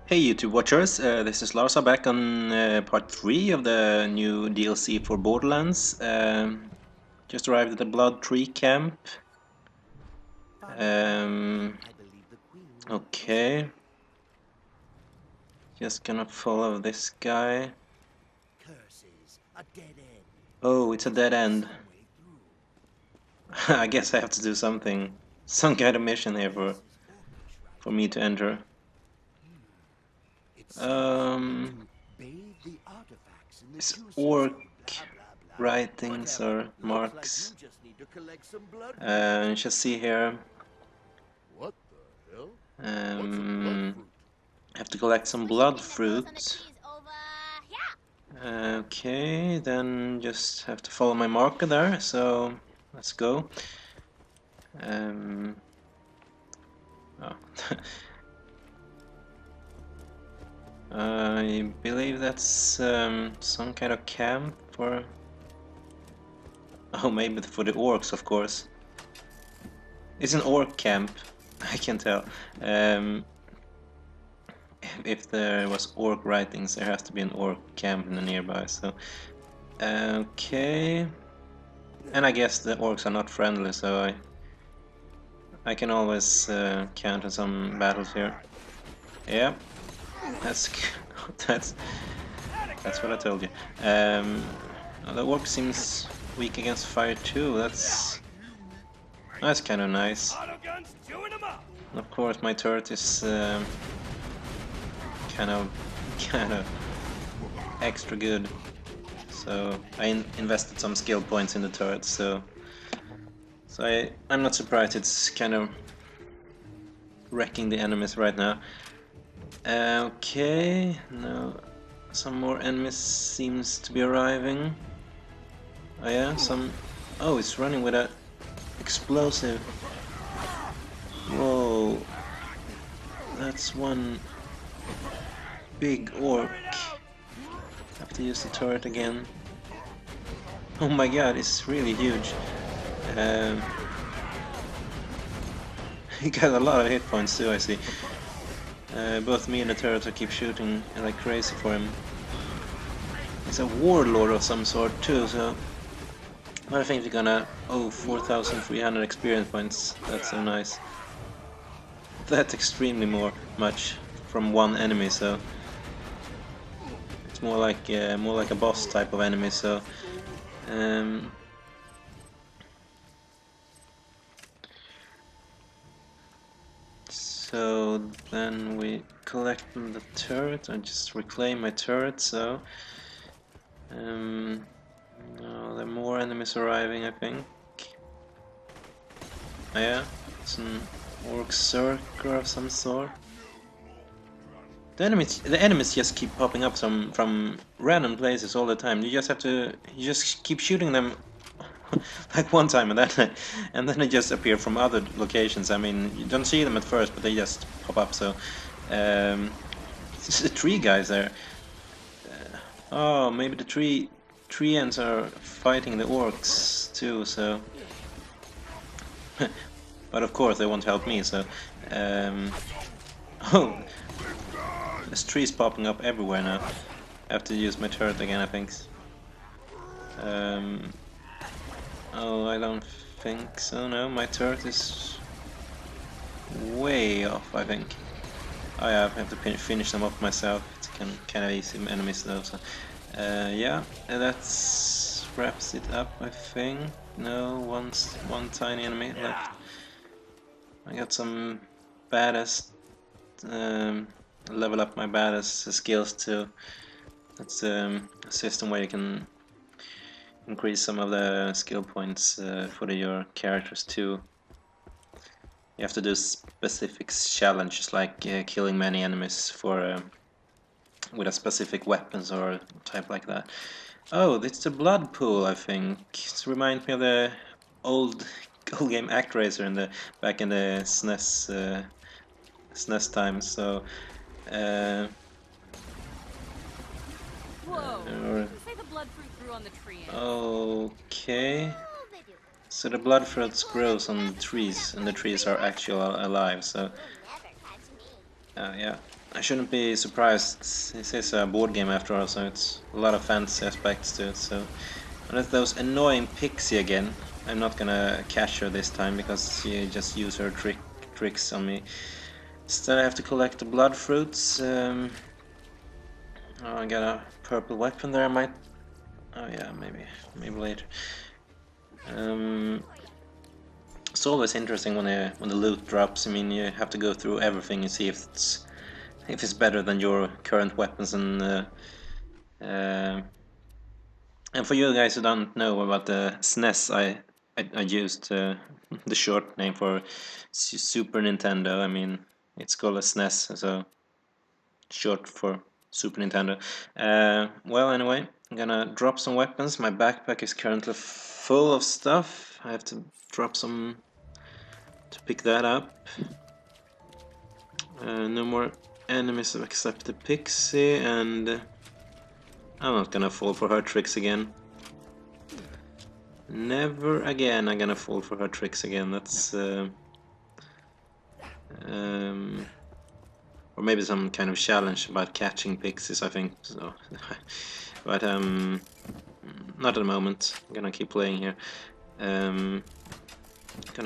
Hey YouTube watchers, this is Larsa back on part 3 of the new DLC for Borderlands. Just arrived at the Blood Tree Camp. Okay, just gonna follow this guy. Oh, it's a dead end. I guess I have to do something, some kind of mission here for me to enter. Is orc writings or marks? Just see here. Have to collect some blood fruit. Okay, then just have to follow my marker there, so let's go. Oh. I believe that's some kind of camp for... Oh, maybe for the orcs, of course. It's an orc camp, I can tell. If there was orc writings, there has to be an orc camp in the nearby, so... Okay... And I guess the orcs are not friendly, so I can always count on some battles here. Yeah, that's that's what I told you. The orc seems weak against fire too. That's kind of nice. Of course, my turret is kind of extra good. So I invested some skill points in the turret. So I'm not surprised it's kind of wrecking the enemies right now. Okay, no, some more enemies seems to be arriving. Oh yeah, some... Oh, it's running with a explosive. Whoa, that's one big orc. Have to use the turret again. Oh my god, it's really huge. He got a lot of hit points too, I see. Both me and the turret keep shooting like crazy for him. He's a warlord of some sort too, so... I think we're gonna... Oh, 4,300 experience points. That's so nice. That's extremely much from one enemy, so... It's more like a boss type of enemy, so... So then we collect the turret. I just reclaim my turret. So no, there are more enemies arriving, I think. Oh, yeah, it's an orc circle of some sort. The enemies just keep popping up from random places all the time. You just keep shooting them like one time, and then they just appear from other locations. I mean, you don't see them at first, but they just pop up. So it's the tree guys there. Oh, maybe the tree ants are fighting the orcs too. So, but of course they won't help me. So, oh, there's trees popping up everywhere now. I have to use my turret again, I think. Oh, I don't think so, no. My turret is way off, I think. Oh yeah, I have to finish them off myself. It's kind of easy enemies though, so... yeah, that wraps it up, I think. No, one tiny enemy left. I got some badass... level up my badass skills too. That's a system where you can increase some of the skill points for your characters too. You have to do specific challenges like killing many enemies for with a specific weapons or type like that. Oh, it's the blood pool, I think. It reminds me of the old game ActRaiser in the back in the SNES times. So. Whoa! Say the blood fruit grew on the tree. Okay. So the blood fruits grows on the trees, and the trees are actually alive. So, yeah. I shouldn't be surprised. This is a board game after all, so it's a lot of fantasy aspects to it. So unless those annoying pixie again, I'm not gonna catch her this time because she just used her tricks on me. Instead, I have to collect the blood fruits. Oh, I got a purple weapon there. I might. Oh yeah, maybe later. It's always interesting when the loot drops. I mean, you have to go through everything and see if it's better than your current weapons. And for you guys who don't know about the SNES, I used the short name for Super Nintendo. I mean, it's called a SNES, so short for Super Nintendo. Well, anyway, I'm gonna drop some weapons. My backpack is currently full of stuff. I have to drop some to pick that up. No more enemies except the pixie, and I'm not gonna fall for her tricks again. Never again I'm gonna fall for her tricks again. That's or maybe some kind of challenge about catching pixies, I think so. But not at the moment. I'm gonna keep playing here. Gonna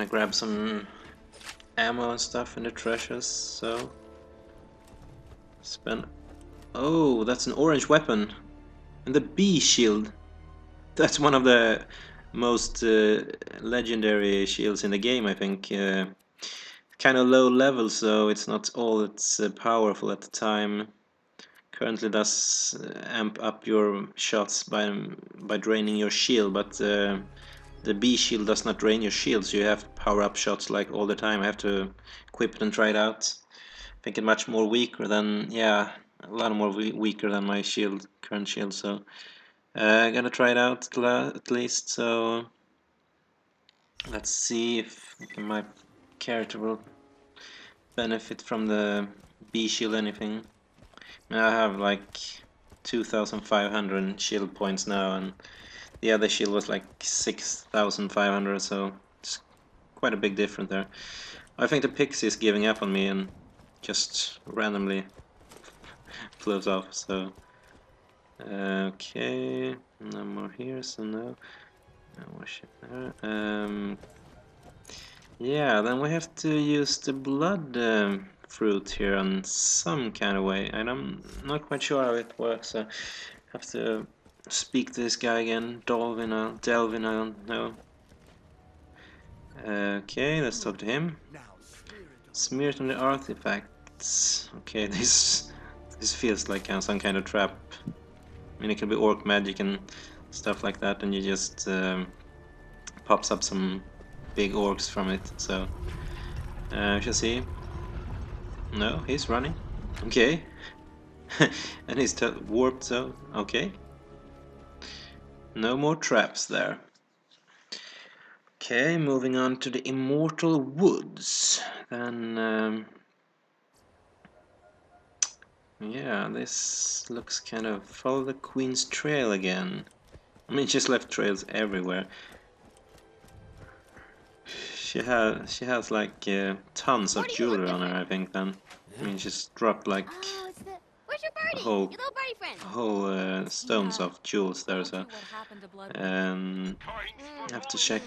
grab some ammo and stuff in the treasures, so spend. Oh, that's an orange weapon. And the bee shield. That's one of the most legendary shields in the game, I think. Kind of low level, so it's not all that's powerful at the time. Currently does amp up your shots by draining your shield, but the B shield does not drain your shield, so you have to power up shots like all the time. I have to equip it and try it out. I think it's much more weaker than, yeah, a lot more weaker than my shield, current shield, so I'm gonna try it out at least, so let's see if my character will benefit from the B shield anything. I have like 2,500 shield points now, and the other shield was like 6,500, so it's quite a big difference there. I think the pixie is giving up on me and just randomly flows off, so okay, no more here, so no more shit there. Yeah, then we have to use the blood fruit here in some kind of way, and I'm not quite sure how it works, so I have to speak to this guy again. Delvin, I don't know. Okay, let's talk to him. Smear it on the artifacts. Okay, this feels like some kind of trap. I mean, it can be orc magic and stuff like that, and you just pops up some big orcs from it. So we shall see. No, he's running. Okay, and he's warped. So okay, no more traps there. Okay, moving on to the Immortal Woods. Then, yeah, this looks kind of follow the Queen's trail again. I mean, she's left trails everywhere. She has like tons of jewelry on her, I think. Then, I mean, she's dropped like Where's your birdie? whole Your little birdie friend. whole stones of jewels there. So, What happened to blood? I have to check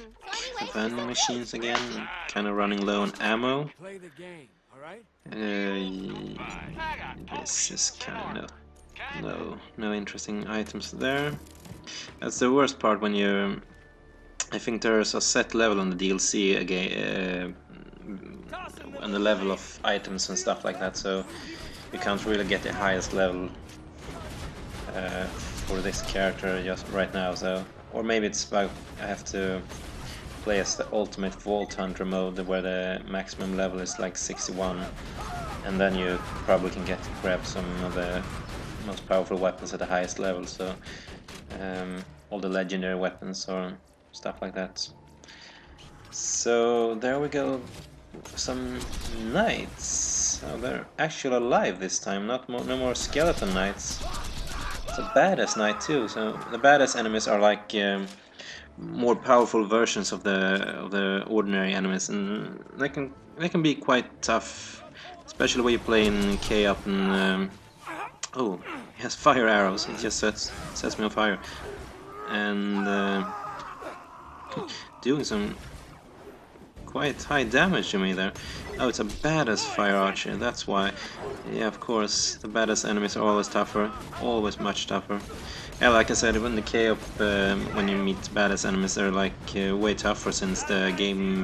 the vending machines again. Kind of running low on ammo. Play the game, all right? This is kind of no interesting items there. That's the worst part when you. I think there's a set level on the DLC again, and the level of items and stuff like that. So you can't really get the highest level for this character just right now. So, or maybe it's like I have to play as the ultimate Vault Hunter mode, where the maximum level is like 61, and then you probably can grab some of the most powerful weapons at the highest level. So all the legendary weapons or stuff like that. So there we go. Some knights. Oh, they're actually alive this time. No more skeleton knights. It's a badass knight too. So the badass enemies are like more powerful versions of the ordinary enemies, and they can be quite tough especially when you play in K-Up and oh, he has fire arrows. He just sets me on fire, and doing some quite high damage to me there. Oh, it's a badass fire archer. That's why. Yeah, of course, the badass enemies are always tougher, always much tougher. Yeah, like I said, when the K-Up, when you meet badass enemies, they're like way tougher since the game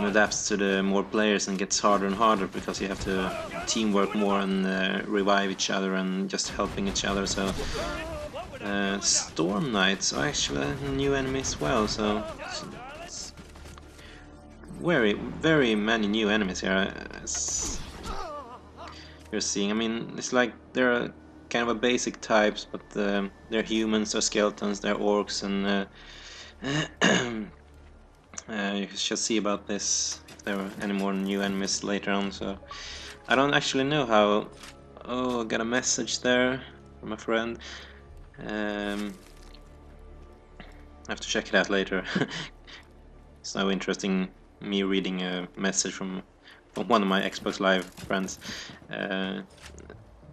adapts to the more players and gets harder and harder because you have to teamwork more and revive each other and just helping each other. So Storm Knights are actually a new enemy as well. So it's very many new enemies here. You're seeing. I mean, it's like there are kind of a basic types, but they're humans, they're skeletons, they're orcs, and you shall see about this if there are any more new enemies later on. So I don't actually know how. Oh, I got a message there from a friend. I have to check it out later. It's now interesting me reading a message from one of my Xbox Live friends.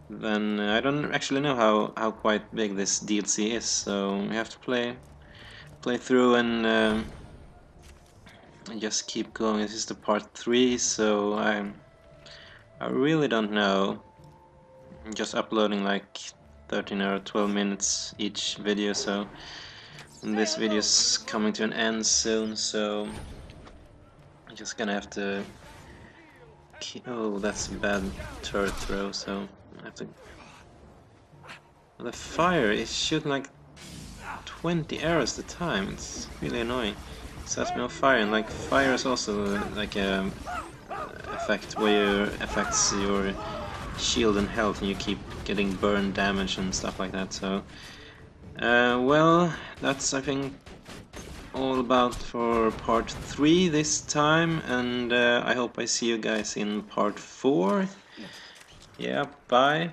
Then I don't actually know how quite big this DLC is, so we have to play through and just keep going. This is the part 3, so I really don't know. I'm just uploading like 13 or 12 minutes each video, so this video is coming to an end soon, so I'm just gonna have to oh, that's a bad turret throw, so I have to... The fire is shooting like 20 arrows at a time. It's really annoying. It sets me on fire, and like fire is also like a effect where it affects your shield and health, and you keep getting burn damage and stuff like that. So, well, that's I think all about for part 3 this time, and I hope I see you guys in part 4. Yeah, bye.